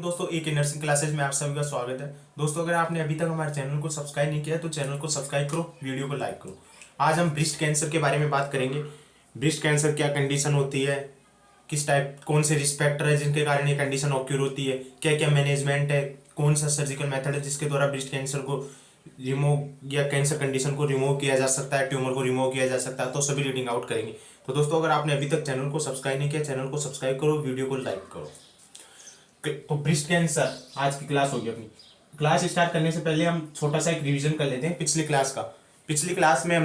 दोस्तों, एक nursing classes में आप सभी का स्वागत है। दोस्तों, अगर आपने अभी तक हमारे चैनल को सब्सक्राइब नहीं किया तो चैनल को सब्सक्राइब करो, वीडियो को लाइक करो। आज हम ब्रेस्ट कैंसर के बारे में बात करेंगे। ब्रेस्ट कैंसर क्या कंडीशन होती है, किस टाइप कौन से रिस्क फैक्टर है जिनके कारण ये कंडीशन ऑक्यूर होती है, क्या क्या मैनेजमेंट है, कौन सा सर्जिकल मेथड है जिसके द्वारा ब्रेस्ट कैंसर को रिमूव या कैंसर कंडीशन को रिमूव किया जा सकता है, ट्यूमर को रिमूव किया जा सकता है, तो सभी रीडिंग आउट करेंगे। तो दोस्तों, अगर आपने अभी तक चैनल को सब्सक्राइब नहीं किया, चैनल को सब्सक्राइब करो, वीडियो को लाइक करो। तो ब्रेस्ट कैंसर आज की क्लास होगी। अपनी क्लास स्टार्ट करने से पहले हम छोटा सा एक रिवीजन कर लेते हैं पिछली क्लास का। पिछली क्लास में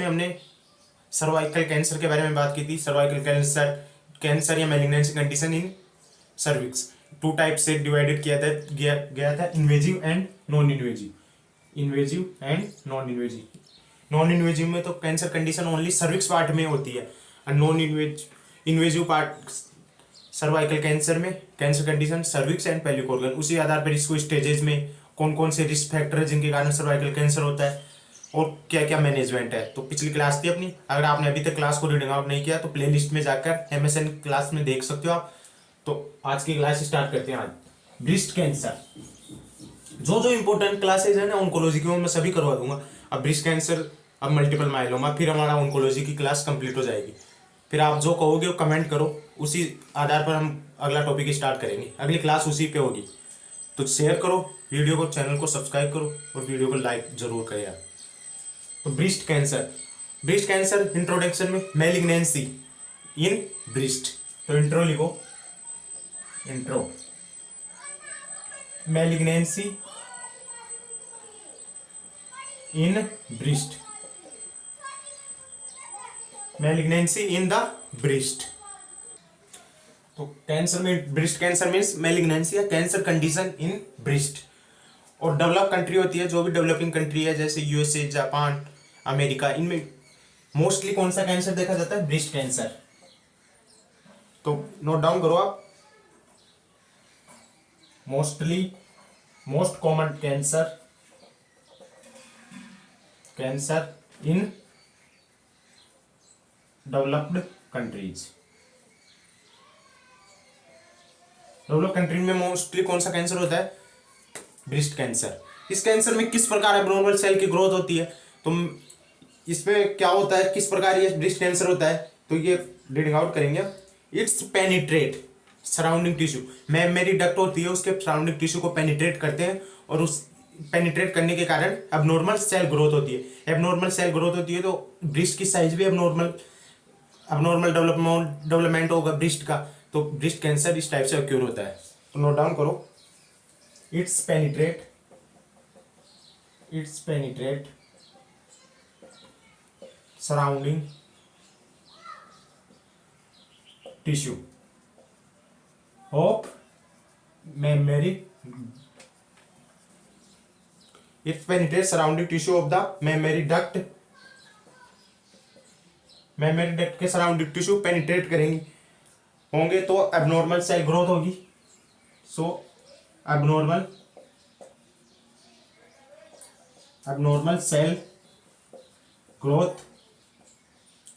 हमने सर्वाइकल कैंसर के बारे में बात की थी। सर्वाइकल कैंसर या malignancy condition in cervix two type से डिवाइडेड गया था, invasive and non invasive. Non invasive में तो cancer condition only cervix part में होती है, और non invasive part cervical cancer में cancer condition cervix and pelvic organ. उसी आधार पर इसको स्टेजेस में कौन कौन से रिस्क फैक्टर है जिनके कारण सर्वाइकल कैंसर होता है और क्या क्या मैनेजमेंट है। तो पिछली क्लास थी अपनी। अगर आपने अभी तक क्लास को रीडिंग आउट नहीं किया तो प्लेलिस्ट में जाकर MSN क्लास में देख सकते हो आप। तो आज की क्लास स्टार्ट करते हैं। आज ब्रेस्ट कैंसर जो इंपॉर्टेंट क्लासेज है ना ऑन्कोलॉजी की, वो मैं सभी करवा दूंगा। अब ब्रेस्ट कैंसर, अब मल्टीपल माइलोमा, फिर हमारा ऑन्कोलॉजी की क्लास कंप्लीट हो जाएगी। फिर आप जो कहोगे वो कमेंट करो, उसी आधार पर हम अगला टॉपिक स्टार्ट करेंगे। अगली क्लास उसी पे होगी। तो शेयर करो वीडियो को, चैनल को सब्सक्राइब करो और वीडियो को लाइक जरूर करें यार। तो ब्रेस्ट कैंसर इंट्रोडक्शन में मैलिग्नेंसी इन ब्रेस्ट। तो इंट्रो लिखो, intro malignancy in breast, malignancy in the breast. तो कैंसर में ब्रेस्ट कैंसर मीन्स मैलिग्नेंसी या कैंसर कंडीशन इन ब्रेस्ट। और डेवलप कंट्री होती है, जो भी डेवलपिंग कंट्री है जैसे USA, जापान, अमेरिका, इनमें मोस्टली कौन सा कैंसर देखा जाता है? Breast cancer. तो नोट डाउन करो आप। Most common cancer in developed countries. Develop country में मोस्टली कौन सा कैंसर होता है? Breast cancer. इस कैंसर में किस प्रकार एब्नॉर्मल सेल की ग्रोथ होती है, तो इसमें क्या होता है, किस प्रकार ये ब्रेस्ट कैंसर होता है, तो ये रीडिंग आउट करेंगे। It's penetrate surrounding tissue, memory duct होती है, उसके सराउंडिंग टिश्यू को पेनिट्रेट करते हैं, और उस पेनिट्रेट करने के कारण एब्नॉर्मल सेल ग्रोथ होती है। एब्नॉर्मल सेल ग्रोथ होती है तो ब्रेस्ट की साइज भी एब्नॉर्मल डेवलपमेंट होगा ब्रेस्ट का। तो ब्रेस्ट कैंसर इस टाइप से अक्यूर होता है। तो नोट डाउन करो, it's penetrate surrounding tissue of mammary, it penetrate surrounding tissue of the mammary duct. Mammary duct के सराउंडिंग टिश्यू पेनिट्रेट करेंगी होंगे तो एबनॉर्मल सेल ग्रोथ होगी। So abnormal cell growth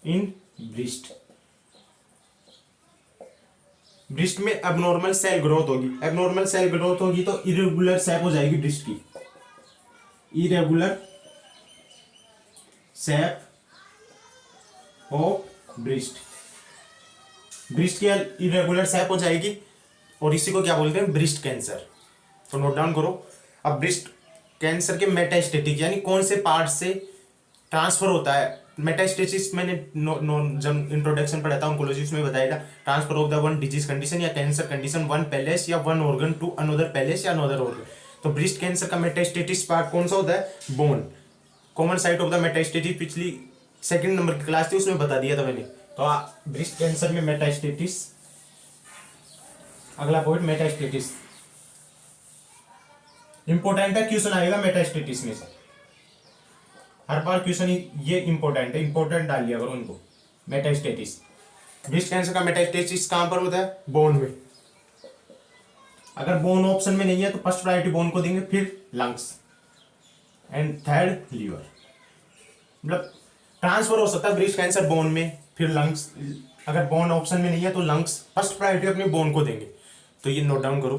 in breast. Breast में abnormal cell growth होगी। Abnormal cell growth होगी तो irregular shape हो जाएगी ब्रेस्ट की। इरेगुलर शेप ऑफ ब्रेस्ट की इरेगुलर शेप हो जाएगी, और इसी को क्या बोलते हैं? Breast cancer. तो नोट डाउन करो। अब ब्रेस्ट कैंसर के मेटास्टेटिक यानी कौन से पार्ट से ट्रांसफर होता है? मेटास्टेसिस मैंने जब इंट्रोडक्शन पढ़ा था ऑन्कोलॉजी में बताया था, transfer of the one disease condition या कैंसर कंडीशन वन पैलेस या one organ to another place या अनदर ऑर्गन। तो ब्रेस्ट कैंसर का मेटास्टेटिस पार्ट कौन सा होता है? Bone. Common site of the metastasis पिछली सेकंड नंबर की क्लास थी, उसमें बता दिया था मैंने। तो ब्रेस्ट कैंसर में मेटास्टेटिस, अगला पॉइंट मेटास्टेटिस इंपॉर्टेंट है, क्वेश्चन आएगा मेटास्टेटिस में से हर बार। क्वेश्चन ये इंपॉर्टेंट है, इंपॉर्टेंट डाल लिया करो उनको। मेटास्टेटिस, ब्रेस्ट कैंसर का मेटास्टेटिस कहां पर होता है? बोन में। अगर बोन ऑप्शन में नहीं है तो फर्स्ट प्रायोरिटी बोन को देंगे, फिर लंग्स एंड थर्ड लीवर। मतलब ट्रांसफर हो सकता है ब्रेस्ट कैंसर बोन में, फिर लंग्स, अगर बोन ऑप्शन में नहीं है तो लंग्स फर्स्ट प्रायोरिटी अपने बोन को देंगे। तो ये नोट डाउन करो।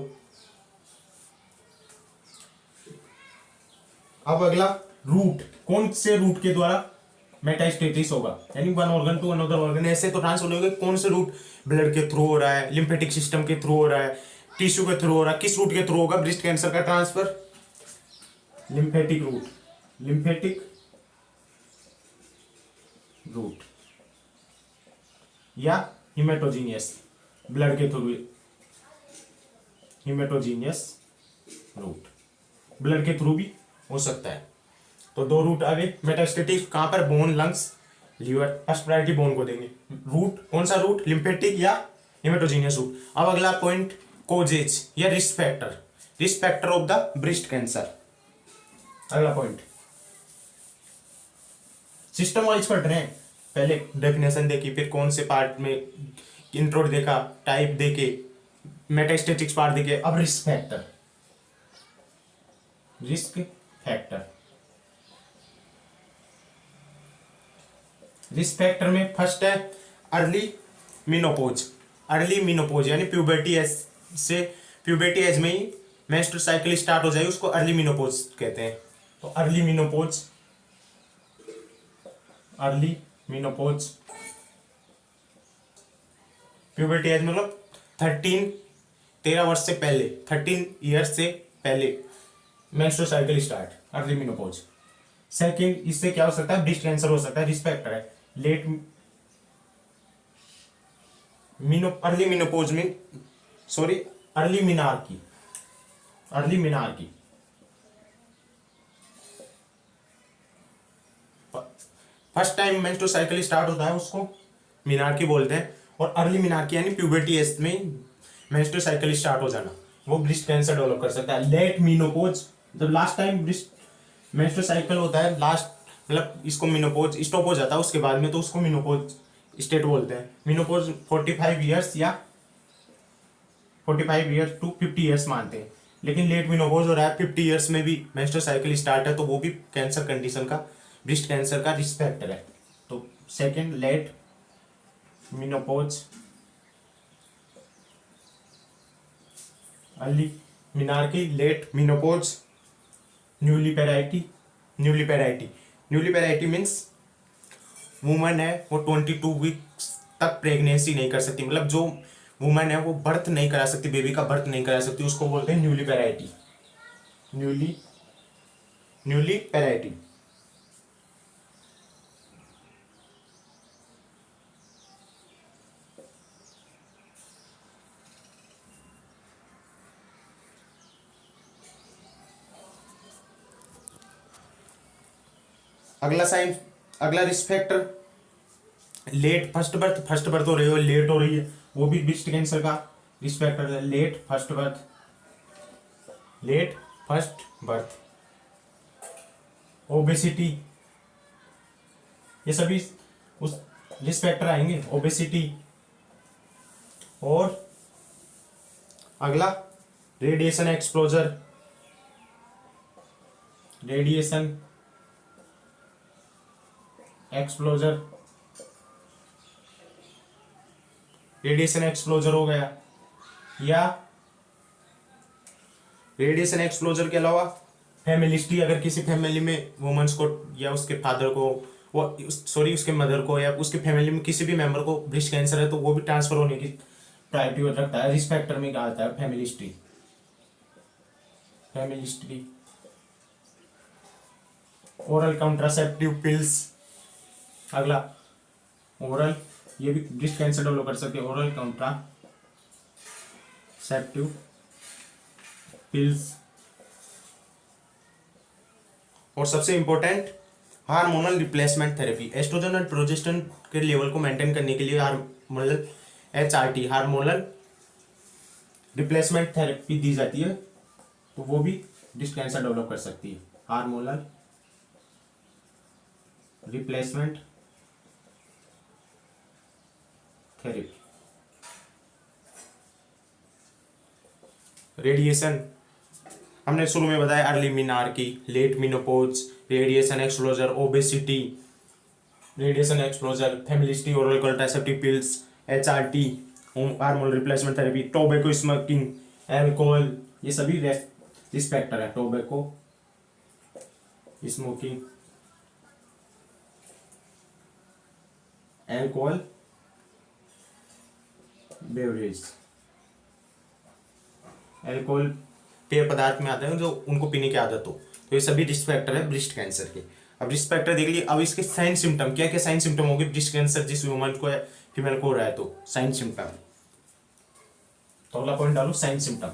अब अगला रूट, कौन से रूट के द्वारा मेटास्टेसिस होगा, यानी one organ to another organ ऐसे तो ट्रांसफर होगा, कौन से रूट, ब्लड के थ्रू हो रहा है, लिम्फेटिक सिस्टम के थ्रू हो रहा है, टिश्यू के थ्रू हो रहा है, किस रूट के थ्रू होगा ब्रेस्ट कैंसर का transfer? Lymphatic route, lymphatic route या हिमेटोजीनियस, ब्लड के थ्रू, हिमेटोजीनियस रूट, ब्लड के थ्रू भी हो सकता है। तो दो रूट आ गए मेटास्टेटिक, कहां पर, bone, lungs, liver, first priority bone को देंगे। रूट कौन सा रूट, लिम्फेटिक या हिमेटोजीनियस रूट। अब अगला पॉइंट, कोजेज या risk factor, risk factor of the breast cancer. अगला पॉइंट सिस्टम वाइज पढ़ रहे हैं, पहले डेफिनेशन देखी, फिर कौन से पार्ट में इंट्रो देखा, टाइप देके, मेटास्टेटिक्स पार्ट देखे, अब risk factor. Risk factor, risk factor में फर्स्ट है अर्ली मीनोपोज। अर्ली मीनोपोज यानी प्यूबर्टी एज से, प्यूबर्टी एज में ही मेंस्ट्रुअल साइकिल स्टार्ट हो जाए, उसको अर्ली मीनोपोज कहते हैं। तो early menopause, early menopause, puberty as मतलब 13 वर्ष से पहले, 13 ईयर्स से पहले menstrual cycle start, early menopause. Second, इससे क्या हो सकता है, ब्रेस्ट कैंसर हो सकता है, रिस्क फैक्टर है। लेट अर्ली मीनोपोज में, sorry, early menarche, early menarche, first time menstrual cycle start होता है उसको मिनार्की बोलते हैं। और अर्ली मिनार्की यानी प्यूबर्टी एज में मेंस्ट्रुअल साइकिल स्टार्ट हो जाना, वो ब्रेस्ट कैंसर डेवलप कर सकता है। लेट मीनोपोज, जब last time breast menstrual cycle होता है, लास्ट मतलब इसको मीनोपोज स्टॉप हो जाता है उसके बाद में, तो उसको मीनोपोज स्टेट बोलते हैं। मीनोपोज 45 ईयर्स या 45 ईयर्स टू 50 ईयर्स मानते हैं, लेकिन लेट मीनोपोज हो रहा है 50 ईयर्स में भी मेंस्ट्रुअल साइकिल स्टार्ट है, तो वो भी कैंसर कंडीशन का, ब्रेस्ट कैंसर का रिस्क फैक्टर है। तो second, late menopause, early menarche, late menopause, nulliparity, nulliparity, nulliparity means woman है वो 22 वीक्स तक प्रेगनेंसी नहीं कर सकती, मतलब जो वुमन है वो बर्थ नहीं करा सकती, बेबी का बर्थ नहीं करा सकती, उसको बोलते हैं न्यूली पेराइटी, न्यूली पेराइटी। अगला साइन, अगला risk factor let first birth, first birth हो रही है, लेट हो रही है, वो भी ब्रेस्ट कैंसर का रिस्क फैक्टर है। Let first birth, let first birth, obesity, ये सभी उस रिस्क फैक्टर आएंगे, ओबेसिटी। और अगला रेडिएशन एक्सपोजर, रेडिएशन एक्सप्लोजर, रेडिएशन एक्सप्लोजर हो गया, या रेडिएशन एक्सप्लोजर के अलावा फैमिली हिस्ट्री, अगर किसी फैमिली में वुमेन्स को या उसके फादर को, वो सॉरी उसके मदर को या उसके फैमिली में किसी भी मेंबर को ब्रेस्ट कैंसर है, तो वो भी ट्रांसफर होने की प्रायोरिटी रखता है। रिस्क फैक्टर में कहा जाता है family history, family history. Oral contraceptive pills, अगला ओरल, ये भी ब्रेस्ट कैंसर डेवलप कर सकते हैं, ओरल कॉन्ट्रासेप्टिव पिल्स। और सबसे important hormonal replacement therapy, oestrogen और प्रोजेस्टेरोन के लेवल को मेंटेन करने के लिए hormonal HRT, hormonal replacement therapy दी जाती है, तो वो भी ब्रेस्ट कैंसर डेवलप कर सकती है। Hormonal replacement therapy. रेडिएशन हमने शुरू में बताया, early menarche, late menopause, radiation exposure, obesity, radiation exposure, family history, oral contraceptive pills, HRT hormone replacement therapy, tobacco smoking, alcohol, ये सभी रिस्क फैक्टर है। Tobacco smoking, alcohol beverage, alcohol पेय पदार्थ में आते हैं जो उनको पीने की आदत हो, तो ये सभी रिस्क फैक्टर है ब्रेस्ट कैंसर के। अब रिस्क फैक्टर देख लिए, अब इसके साइन सिम्टम क्या क्या साइन सिम्टम होंगे ब्रेस्ट कैंसर जिस वुमन को या फीमेल को हो रहा है, तो साइन सिम्टम। तो अगला पॉइंट डालो sign symptom.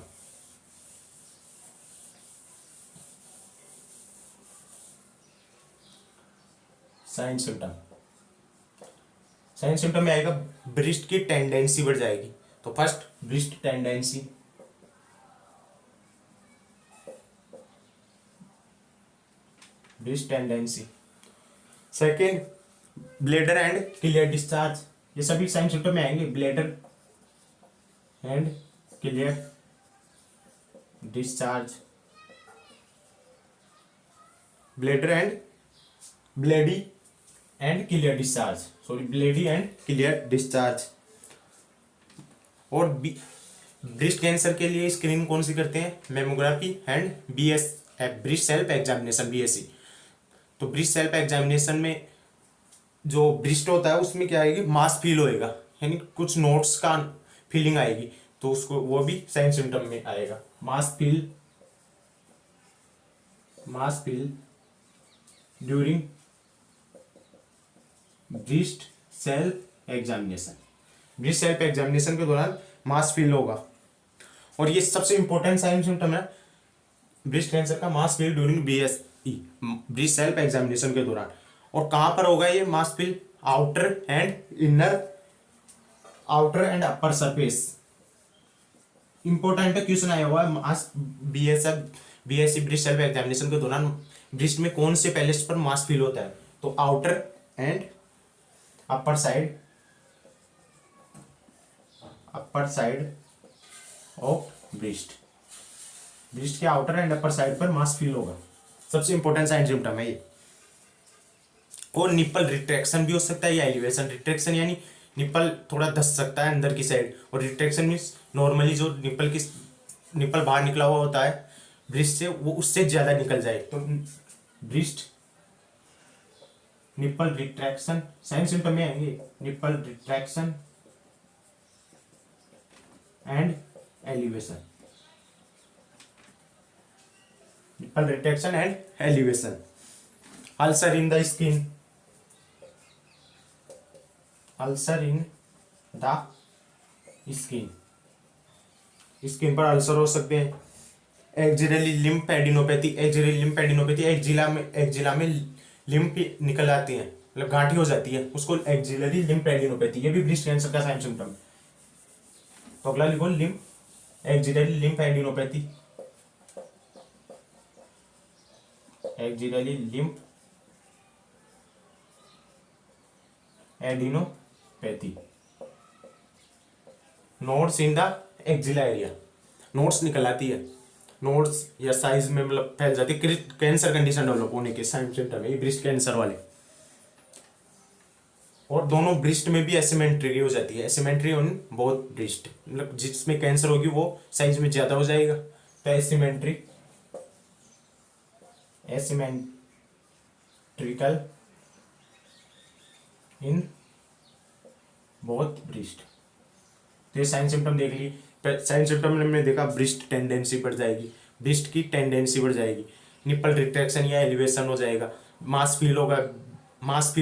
Sign symptom, sign symptom में आएगा ब्रेस्ट की टेंडेंसी बढ़ जाएगी। तो first breast tendency, breast tendency. Second bladder and clear discharge, ये सभी साइन सिम्टम में आएंगे। Bladder and clear discharge, bladder and bloody and clear discharge, sorry bloody and clear discharge. और ब्रेस्ट कैंसर के लिए स्क्रीनिंग कौन सी करते हैं, mammography and breast self examination, BSE। तो ब्रेस्ट सेल्फ एग्जामिनेशन में जो ब्रेस्ट होता है उसमें क्या आएगी, मास फील होएगा, यानी कुछ नोट्स का फीलिंग आएगी, तो उसको वो भी साइन सिम्टम में आएगा। Mass feel during breast self examination, breast self examination के दौरान मास फील होगा। और ये सबसे इंपॉर्टेंट साइन सिम्टम है ब्रेस्ट कैंसर का, mass feel during BSE, breast self examination के दौरान। और कहां पर होगा ये mass feel, outer and upper surface. Important question आया हुआ है mass BSE breast self examination के दौरान ब्रेस्ट में कौन से पैलेट्स पर मास फील होता है, तो outer and upper side of breast, breast के आउटर एंड अपर साइड पर मास फील होगा, सबसे इंपॉर्टेंट साइन सिम्टम है ये। और निप्पल रिट्रैक्शन भी हो सकता है या एलिवेशन। रिट्रैक्शन यानी निप्पल थोड़ा धस सकता है अंदर की साइड, और रिट्रैक्शन मीन्स नॉर्मली जो निप्पल बाहर निकला हुआ होता है ब्रेस्ट से, वो उससे ज्यादा निकल जाए, तो breast nipple retraction sign symptom में आएंगे, nipple retraction and elevation, nipple retraction and elevation. Ulcer in the skin, ulcer in the skin पर अल्सर हो सकते हैं। एक्जिलरी लिम्फेडिनोपैथी, एक्जिला में लिम्फ निकल आती है, मतलब गांठी हो जाती है, उसको एक्जिलरी लिम्फेडिनोपैथी, ये भी ब्रेस्ट कैंसर का साइन सिम्टम। तो अगला लिखो axillary lymphadenopathy, axillary lymphadenopathy. Nodes in the axilla area, nodes निकल आती है, नोड्स या साइज में मतलब फैल जाती है, कैंसर कंडीशन डेवलप होने के साइन सिम्टम है ये ब्रेस्ट कैंसर वाले। और दोनों ब्रेस्ट में भी एसिमेट्री हो जाती है, एसिमेट्री ऑन बोथ ब्रेस्ट, मतलब जिसमें कैंसर होगी वो साइज में ज्यादा हो जाएगा, तो एसिमेट्रिकल इन बोथ ब्रेस्ट। तो ये साइन सिम्टम देख ली। साइन सिम्टम में हमने देखा ब्रेस्ट टेंडेंसी बढ़ जाएगी, ब्रेस्ट की टेंडेंसी बढ़ जाएगी, निप्पल रिट्रैक्शन या एलिवेशन हो जाएगा, मास फील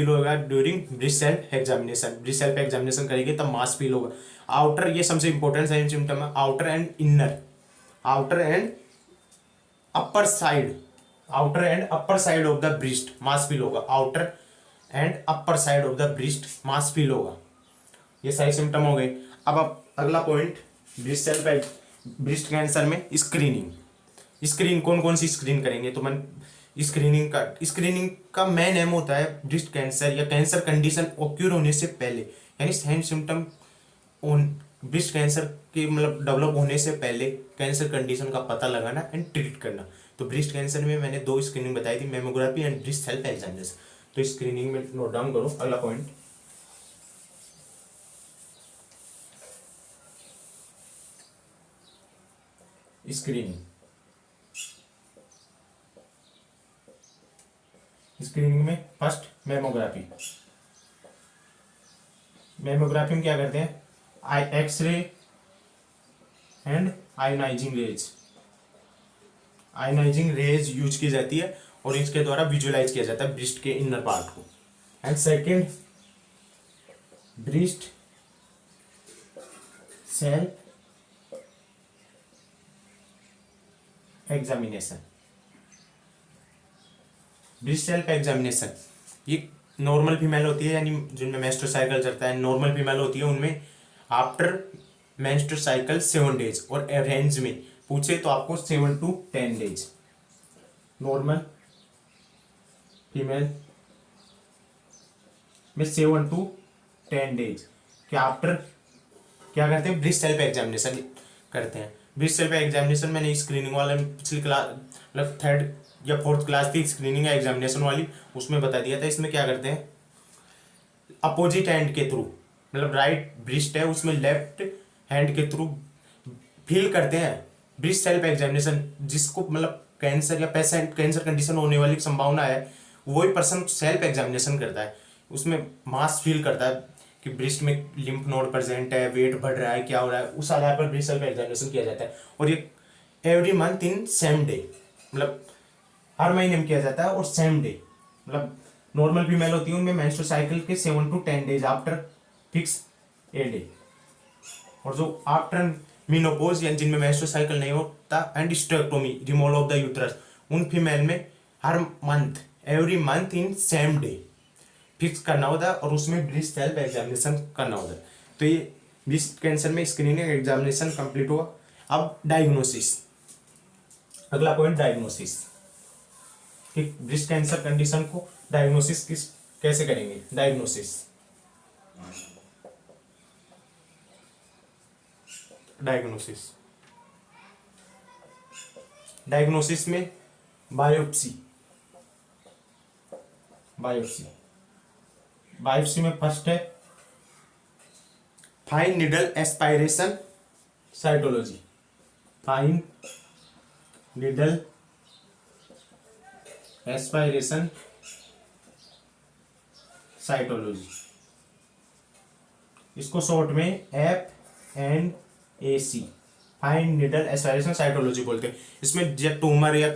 होगा during breast self examination, breast self examination करेंगे तब मास फील होगा। आउटर, ये सबसे इंपॉर्टेंट साइन सिम्टम है, outer and upper side of the breast mass feel होगा, outer and upper side of the breast mass feel होगा। ये सारे सिम्टम हो गए। अब अगला पॉइंट ब्रेस्ट कैंसर में स्क्रीनिंग कौन कौन सी स्क्रीन करेंगे, तो मैं स्क्रीनिंग का मेन एम होता है ब्रेस्ट कैंसर या कैंसर कंडीशन ओक्यूर होने से पहले, यानी साइन सिम्टम ब्रेस्ट कैंसर के मतलब डेवलप होने से पहले कैंसर कंडीशन का पता लगाना एंड ट्रीट करना। तो ब्रेस्ट कैंसर में मैंने 2 स्क्रीनिंग बताई थी, mammography and breast self examination. तो स्क्रीनिंग में नोट डाउन करो। अगला पॉइंट स्क्रीनिंग में फर्स्ट मेमोग्राफी में क्या करते हैं, x-ray and ionising rays use की जाती है और इसके द्वारा विजुअलाइज किया जाता है ब्रेस्ट के इनर पार्ट को। And second, breast self examination. Breast self examination ये नॉर्मल फीमेल होती है, यानी जिनमें मेंस्ट्रुअल साइकिल चलता है, नॉर्मल फीमेल होती है, उनमें आफ्टर मेंस्ट्रुअल साइकिल 7 डेज, और रेंज में पूछे तो आपको 7 to 10 डेज। नॉर्मल फीमेल में 7 to 10 डेज क्या आफ्टर क्या करते हैं, ब्रेस्ट सेल्फ एग्जामिनेशन करते हैं। ब्रेस्ट सेल्फ एग्जामिनेशन मैंने स्क्रीनिंग वाला पिछली क्लास मतलब 3rd या 4th क्लास थी स्क्रीनिंग या एग्जामिनेशन वाली, उसमें बता दिया था। इसमें क्या करते हैं, अपोजिट हैंड के थ्रू, मतलब राइट ब्रेस्ट है उसमें लेफ्ट हैंड के थ्रू फील करते हैं ब्रेस्ट सेल्फ एग्जामिनेशन। जिसको मतलब कैंसर या पेशेंट कैंसर कंडीशन होने वाली संभावना है, वही पर्सन सेल्फ एग्जामिनेशन करता है। उसमें मास फील करता है कि ब्रेस्ट में लिम्फ नोड प्रेजेंट है, वेट बढ़ रहा है, क्या हो रहा है, उस आधार पर ब्रेस्ट सेल्फ एग्जामिनेशन किया जाता है। और ये every month in same day, मतलब हर महीने में किया जाता है, और सेम डे मतलब नॉर्मल फीमेल होती है उनमें मेंस्ट्रुअल साइकिल के 7 to 10 days after fix a day. और जो आफ्टर मीनोपॉज या जिनमें मेंस्ट्रुअल साइकिल नहीं होता and hysterectomy removal of the uterus, उन फीमेल में हर month every month in same day fix करना होता है और उसमें ब्रेस्ट सेल्फ एग्जामिनेशन करना होता है। तो ये ब्रेस्ट कैंसर में स्क्रीनिंग एग्जामिनेशन कंप्लीट हुआ। अब डायग्नोसिस, अगला पॉइंट डायग्नोसिस कि ब्रेस्ट कैंसर कंडीशन को डायग्नोसिस कैसे करेंगे। डायग्नोसिस में बायोप्सी में फर्स्ट है fine needle aspiration cytology. Fine needle aspiration cytology, इसको शॉर्ट में FNAC fine needle aspiration cytology बोलते हैं। इसमें जब ट्यूमर या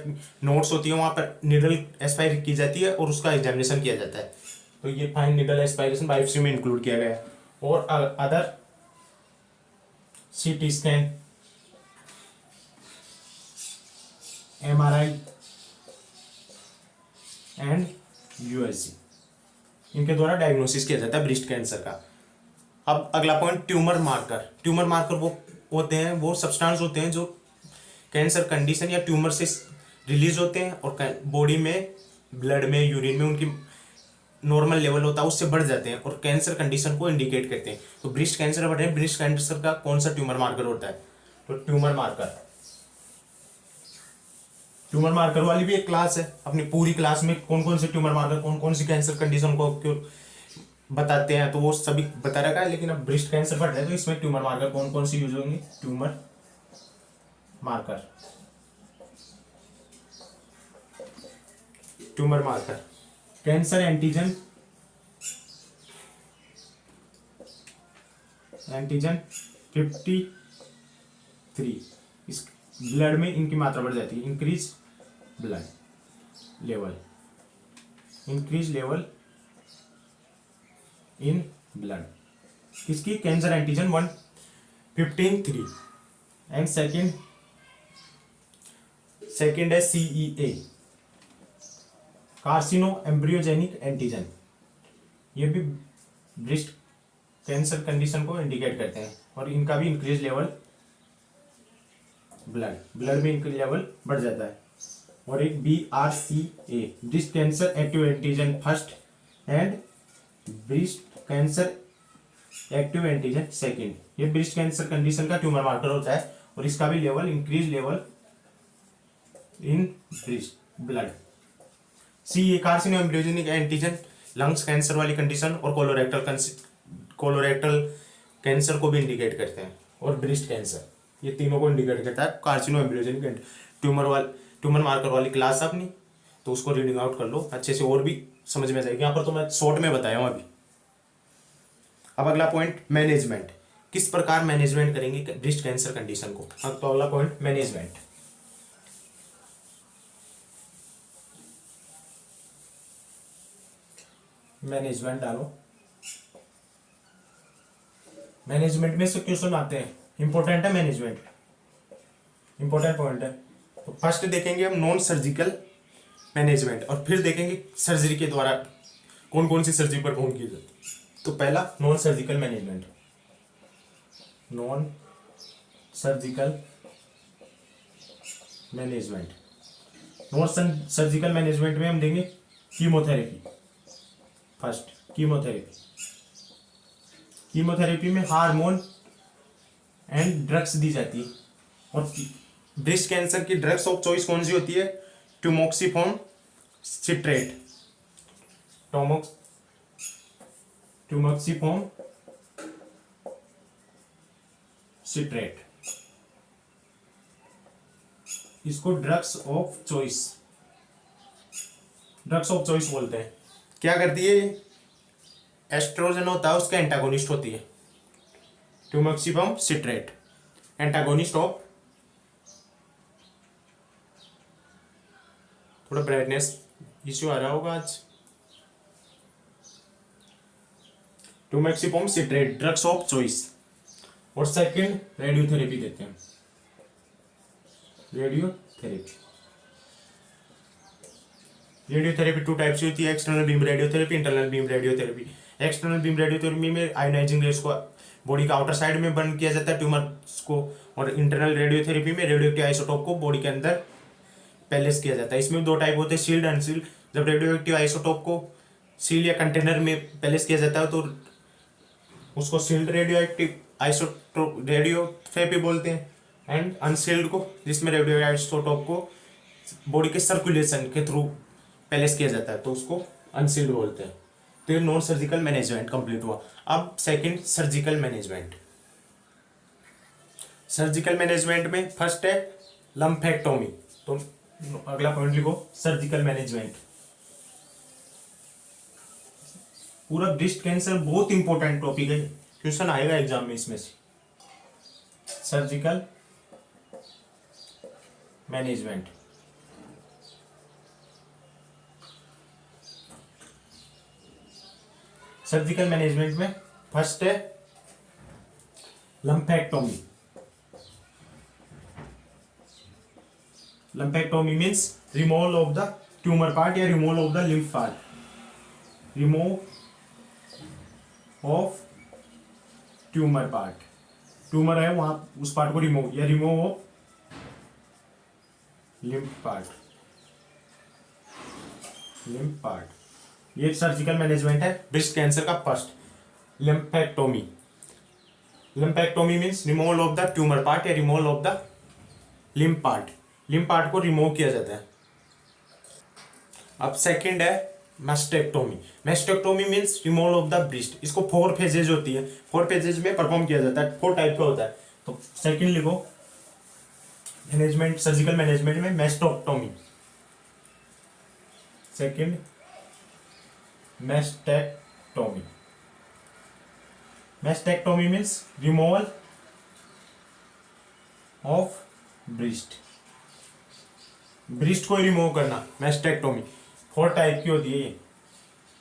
नोट्स होती है वहां पर निडल एस्पायर की जाती है और उसका एग्जामिनेशन किया जाता है। तो ये फाइन निडल एस्पायरेशन बायोप्सी में इंक्लूड किया गया है। और other CT scan, MRI and USG, इनके द्वारा डायग्नोसिस किया जाता है ब्रेस्ट कैंसर का। अब अगला पॉइंट ट्यूमर मार्कर वो होते हैं, वो सब्सटेंस होते हैं जो कैंसर कंडीशन या ट्यूमर से रिलीज होते हैं और बॉडी में ब्लड में यूरिन में उनकी नॉर्मल लेवल होता है उससे बढ़ जाते हैं और कैंसर कंडीशन को इंडिकेट करते हैं। तो ब्रेस्ट कैंसर बढ़ रहे हैं, ब्रेस्ट कैंसर का कौन सा ट्यूमर मार्कर होता है, तो ट्यूमर मार्कर वाली भी एक क्लास है। अपनी पूरी क्लास में कौन कौन से ट्यूमर मार्कर कौन कौन सी कैंसर कंडीशन को क्यों बताते हैं तो वो सभी बता रखा है। लेकिन अब ब्रेस्ट कैंसर बढ़ रहा है तो इसमें ट्यूमर मार्कर कौन कौन सी यूज होंगे। ट्यूमर मार्कर कैंसर एंटीजन 53, इस ब्लड में इनकी मात्रा बढ़ जाती है। इंक्रीज लेवल इन ब्लड, किसकी, कैंसर एंटीजन 115-3। एंड सेकेंड है CEA कार्सिनो एम्ब्रियोजेनिक एंटीजन, ये भी ब्रेस्ट कैंसर कंडीशन को इंडिकेट करते हैं और इनका भी इंक्रीज लेवल ब्लड में इनका लेवल बढ़ जाता है। और एक BRCA breast cancer active antigen first and breast cancer active antigen second, ये ब्रेस्ट कैंसर कंडीशन का ट्यूमर मार्कर होता है और इसका भी level increase level in breast blood. CEA कार्सिनो embryogenic antigen lungs cancer वाली कंडीशन और कोलोरेक्टल कैंसर को भी इंडिकेट करते हैं। और ब्रेस्ट कैंसर ये तीनों को इंडिकेट करता है कार्सिनो एम्ब्रियोजेनिक ट्यूमर मार्कर वाली क्लास अपनी, तो उसको रीडिंग आउट कर लो अच्छे से, और भी समझ में आ जाएगी। यहाँ पर तो मैं शॉर्ट में बताया हूँ अभी। अब अगला पॉइंट मैनेजमेंट, किस प्रकार मैनेजमेंट करेंगे ब्रेस्ट कैंसर कंडीशन को। अब तो अगला पॉइंट मैनेजमेंट। मैनेजमेंट डालो, मैनेजमेंट में से क्वेश्चन आते हैं, इंपॉर्टेंट है मैनेजमेंट, इंपॉर्टेंट पॉइंट है। तो फर्स्ट देखेंगे हम नॉन सर्जिकल मैनेजमेंट, और फिर देखेंगे सर्जरी के द्वारा कौन कौन सी सर्जरी परफॉर्म की जाती है। तो पहला non surgical management, non surgical management. Non surgical management में हम देंगे कीमोथेरेपी। फर्स्ट कीमोथेरेपी, कीमोथेरेपी में हार्मोन एंड ड्रग्स दी जाती है। और ब्रेस्ट कैंसर की ड्रग्स ऑफ चॉइस कौन सी होती है, टैमोक्सिफोन सिट्रेट, टैमोक्सिफोन सिट्रेट, इसको drugs of choice, drugs of choice बोलते हैं। क्या करती है, एस्ट्रोजन होता है उसका एंटागोनिस्ट होती है, टैमोक्सिफोन सिट्रेट एंटागोनिस्ट ऑफ, थोड़ा ब्राइटनेस इश्यू आ रहा होगा आज। टैमोक्सिफोन सिट्रेट ड्रग्स ऑफ चॉइस। और सेकंड रेडियोथेरेपी देते हैं, रेडियोथेरेपी। रेडियोथेरेपी टू टाइप्स की होती है, external beam radiotherapy, internal beam radiotherapy. External beam radiotherapy में आयोनाइजिंग रेस को बॉडी का आउटर साइड में बर्न किया जाता है ट्यूमर्स को, और इंटरनल रेडियोथेरेपी में रेडियोएक्टिव आइसोटोप को बॉडी के अंदर पैलेस किया जाता है। इसमें दो टाइप होते हैं, सील्ड अनसील्ड। जब रेडियोएक्टिव आइसोटोप को सील या कंटेनर में पैलेस किया जाता है तो उसको सील्ड रेडियोएक्टिव आइसोटोप रेडियोथेरेपी बोलते हैं, एंड अनसील्ड को, जिसमें रेडियो आइसोटोप को बॉडी के सर्कुलेशन के थ्रू पैलेस किया जाता है, तो उसको अनसील्ड बोलते हैं। तो ये नॉन सर्जिकल मैनेजमेंट कंप्लीट हुआ। अब second surgical management. Surgical management में फर्स्ट है लम्फेक्टोमी। तो अगला पॉइंट लिखो, सर्जिकल मैनेजमेंट। पूरा ब्रेस्ट कैंसर बहुत इंपॉर्टेंट टॉपिक है, क्वेश्चन आएगा एग्जाम में इसमें से। सर्जिकल मैनेजमेंट, सर्जिकल मैनेजमेंट में फर्स्ट है lumpectomy. Lumpectomy means removal of the tumour part या removal of the lymph part, remove of tumour part, tumour है वहां उस पार्ट को रिमूव, या remove of lymph part, lymph part. ये surgical management है ब्रेस्ट कैंसर का first, lymphectomy. Lymphectomy means removal of the tumour part या removal of the lymph part, lymph part को रिमूव किया जाता है। अब सेकंड है mastectomy. Mastectomy means removal of the breast. इसको 4 फेजेज होती है, 4 फेजेज में परफॉर्म किया जाता है, 4 टाइप का होता है। तो सेकंड लिखो मैनेजमेंट, सर्जिकल मैनेजमेंट में mastectomy. Second mastectomy. Mastectomy means removal of breast, breast को रिमूव करना, मैस्टेक्टोमी। 4 टाइप की होती है ये,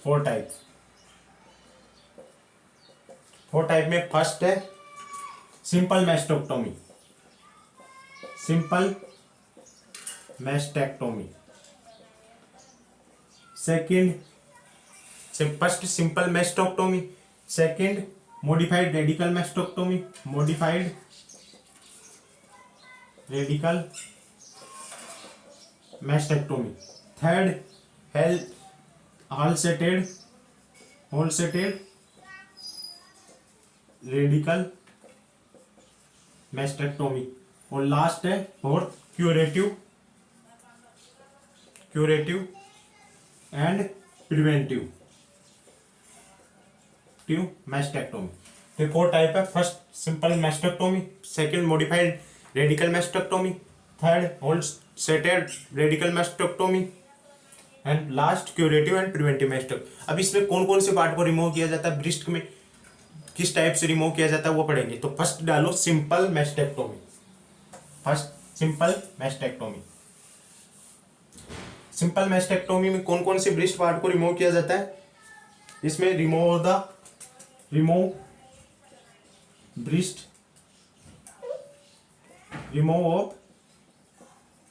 4 टाइप। 4 टाइप में फर्स्ट है simple mastectomy, simple mastectomy. Second, first simple mastectomy, second modified radical mastectomy, modified radical mastectomy. Third Halsted radical mastectomy. और last है fourth curative and preventive mastectomy. तो 4 टाइप है। First simple mastectomy, second modified radical mastectomy, third Halsted radical mastectomy and last curative and preventive mastectomy. अब इसमें कौन कौन से part को रिमूव किया जाता है, ब्रेस्ट में किस टाइप से रिमूव किया जाता है वो पढ़ेंगे। तो फर्स्ट डालो simple mastectomy. First simple mastectomy. Simple mastectomy में कौन कौन से ब्रेस्ट पार्ट को रिमूव किया जाता है, इसमें remove breast, remove of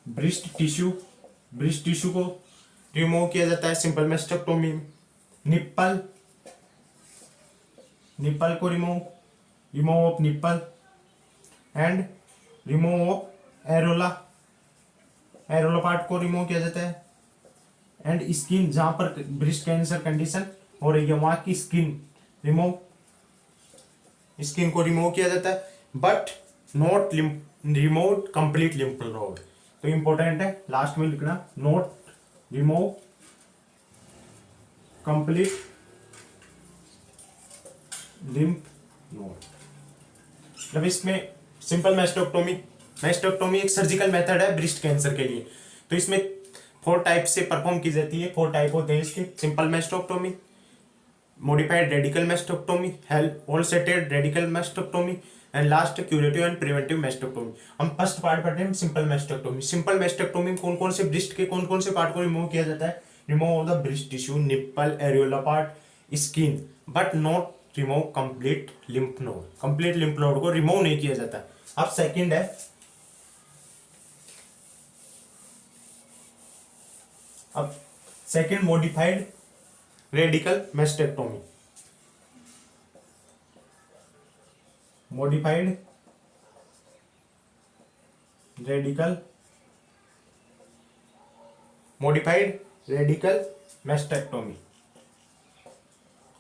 breast tissue, breast tissue को रिमूव किया जाता है सिंपल मैस्टेक्टोमी में। निप्पल को remove of nipple and remove of Ellora part को रिमूव किया जाता है। एंड स्किन, जहां पर ब्रेस्ट कैंसर कंडीशन हो रही है वहां की स्किन को रिमूव किया जाता है, but not remove complete lymph node. तो इंपॉर्टेंट है, लास्ट में लिखना, not remove complete lymph node. मतलब इसमें सिंपल मैस्टेक्टोमी एक सर्जिकल मेथड है ब्रेस्ट कैंसर के लिए। तो इसमें 4 टाइप से परफॉर्म की जाती है, 4 टाइप होते हैं इसके, simple mastectomy, modified radical mastectomy, Halsted radical mastectomy and last curative and preventive mastectomy. हम फर्स्ट पार्ट पढ़ते हैं सिंपल मैस्टेक्टोमी। सिंपल मैस्टेक्टोमी में कौन कौन से ब्रेस्ट के कौन कौन से पार्ट को रिमूव किया जाता है, remove of the breast tissue, nipple, areola part, skin, but not remove complete lymph node. Complete lymph node को रिमूव नहीं किया जाता। अब सेकंड है, अब second modified radical mastectomy. Modified radical mastectomy.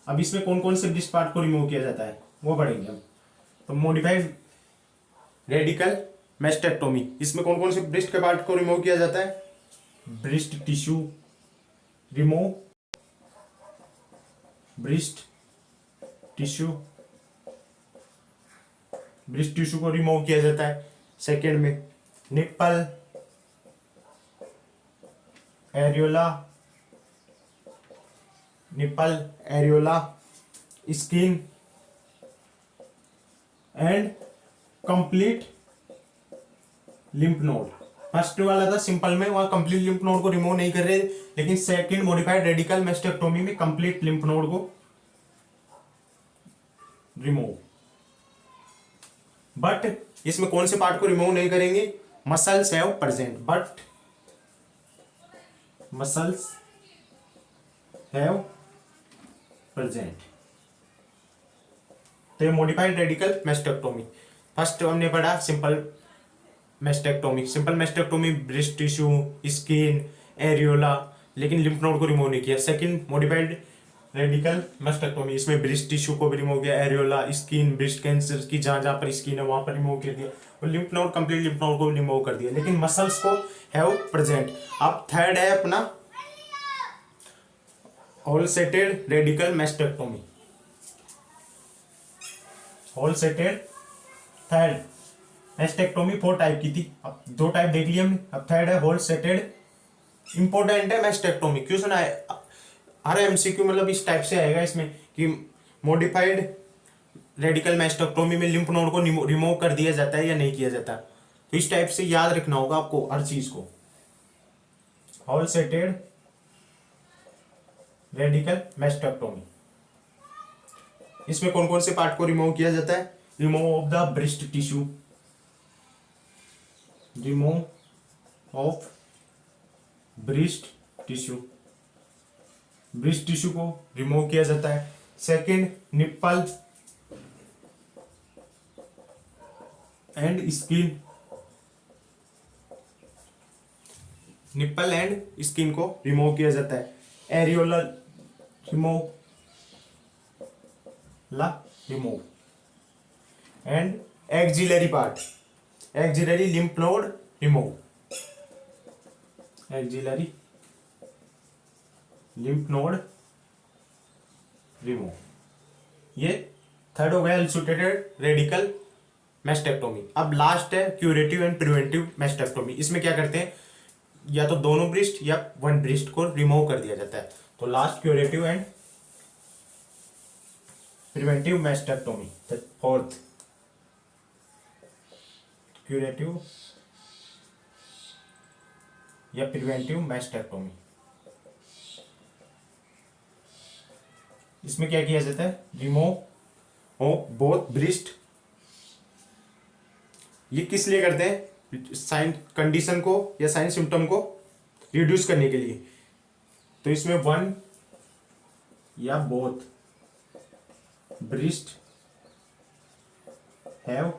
अब इसमें कौन कौन से ब्रेस्ट पार्ट को रिमूव किया जाता है वो पढ़ेंगे हम। तो मॉडिफाइड रेडिकल मैस्टेक्टोमी, इसमें कौन कौन से ब्रेस्ट के पार्ट को रिमूव किया जाता है, breast tissue remove, breast tissue को रिमूव किया जाता है। सेकेंड में nipple, areola, skin and complete lymph node. First वाला था सिंपल में, वहां कंप्लीट लिम्फ नोड को रिमूव नहीं कर रहे, लेकिन सेकंड मॉडिफाइड रेडिकल मैस्टेक्टोमी में कंप्लीट लिम्फ नोड को रिमूव। बट इसमें कौन से पार्ट को रिमूव नहीं करेंगे, muscles have present, but muscles have present. तो ये मॉडिफाइड रेडिकल मैस्टेक्टोमी। फर्स्ट हमने पढ़ा simple mastectomy breast tissue, skin, areola, लेकिन लिम्फ नोड को रिमूव नहीं किया। सेकंड मॉडिफाइड रेडिकल मैस्टेक्टोमी, इसमें ब्रेस्ट टिश्यू को भी रिमूव किया, एरियोला, स्किन, ब्रेस्ट कैंसर की जहां जहां पर स्किन है वहां पर रिमूव कर दिया, और lymph node complete lymph node को रिमूव कर दिया, लेकिन मसल्स को हैव प्रेजेंट। अब थर्ड है अपना Halsted radical mastectomy. Halsted third mastectomy 4 type की थी, अब 2 टाइप देख लिया हमने। अब थर्ड है होल सेटेड। इंपॉर्टेंट है मैस्टेक्टोमी, क्यों सुना है, हर एमसीक्यू मतलब इस टाइप से आएगा इसमें कि मॉडिफाइड रेडिकल मैस्टेक्टोमी में लिम्फ नोड को रिमूव कर दिया जाता है या नहीं किया जाता। तो इस टाइप से याद रखना होगा आपको हर चीज को। होल सेटेड रेडिकल मैस्टेक्टोमी, इसमें कौन कौन से पार्ट को रिमूव किया जाता है, remove of the breast tissue, remove of breast tissue को रिमूव किया जाता है। Second nipple and skin, nipple and skin को रिमूव किया जाता है। Areola remove and axillary part, axillary lymph node remove, axillary lymph node remove. ये third हो गया एल्सूटेटेड रेडिकल मैस्टेक्टोमी। अब लास्ट है क्यूरेटिव एंड प्रिवेंटिव मैस्टेक्टोमी। इसमें क्या करते हैं, या तो दोनों ब्रेस्ट या वन ब्रेस्ट को रिमूव कर दिया जाता है। तो last curative and preventive mastectomy. Fourth curative या प्रिवेंटिव मैस्टेक्टोमी। इसमें क्या किया जाता है, रिमूव ऑफ बोथ ब्रेस्ट। ये किस लिए करते हैं, साइन कंडीशन को या साइन सिम्टम को रिड्यूस करने के लिए। तो इसमें वन या both breast have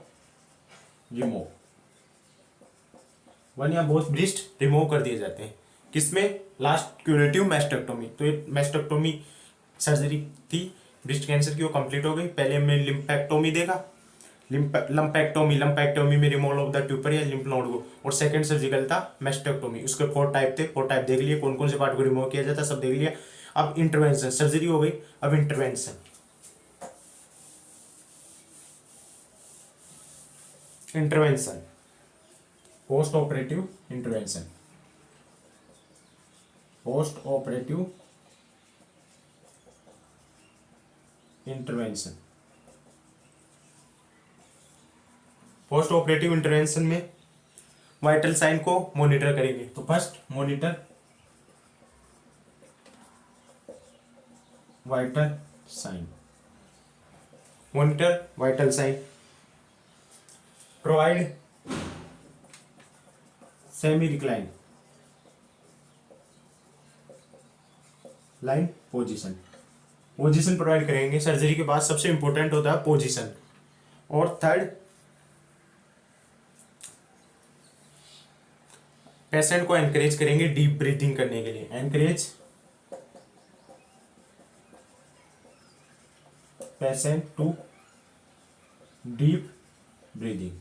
remove, one या बोथ ब्रेस्ट रिमूव कर दिए जाते हैं। किसमें, लास्ट क्यूरेटिव मैस्टेक्टोमी। तो ये मैस्टेक्टोमी सर्जरी थी ब्रेस्ट कैंसर की, वो कंप्लीट हो गई। पहले हमने लिम्फेक्टोमी देखा, लंपेक्टोमी में रिमूवल ऑफ द ट्यूपर या लिम्फ नोड को, और सेकंड सर्जिकल था मैस्टेक्टोमी। उसके 4 टाइप थे, 4 टाइप देख लिए, कौन कौन से पार्ट को रिमूव किया जाता सब देख लिया। अब इंटरवेंशन, सर्जरी हो गई, अब intervention. Post operative intervention, post operative intervention. Post operative intervention में वाइटल साइन को मॉनिटर करेंगे। तो first monitor vital sign, monitor vital sign, provide semi recline line position, position provide करेंगे। सर्जरी के बाद सबसे इंपॉर्टेंट होता है पोजीशन। और थर्ड, पेशेंट को एनकरेज करेंगे डीप ब्रीथिंग करने के लिए, encourage patient to deep breathing.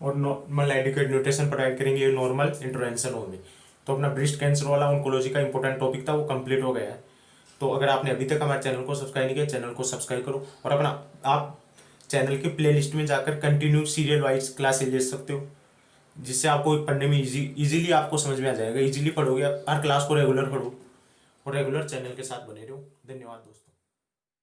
और नॉर्मल एडिक्वेट न्यूट्रिशन प्रोवाइड करेंगे, नॉर्मल इंटरवेंशन होंगे। तो अपना ब्रेस्ट कैंसर वाला ऑन्कोलॉजी का इंपॉर्टेंट टॉपिक था, वो कंप्लीट हो गया है। तो अगर आपने अभी तक हमारे चैनल को सब्सक्राइब नहीं किया, चैनल को सब्सक्राइब करो। और अपना आप चैनल की प्लेलिस्ट में जाकर कंटिन्यू सीरियल वाइज क्लासेज ले सकते हो, जिससे आपको पढ़ने में इजीली आपको समझ में आ जाएगा। इजीली पढ़ोगे, हर क्लास को रेगुलर पढ़ो और रेगुलर चैनल के साथ बने रहो। धन्यवाद दोस्तों।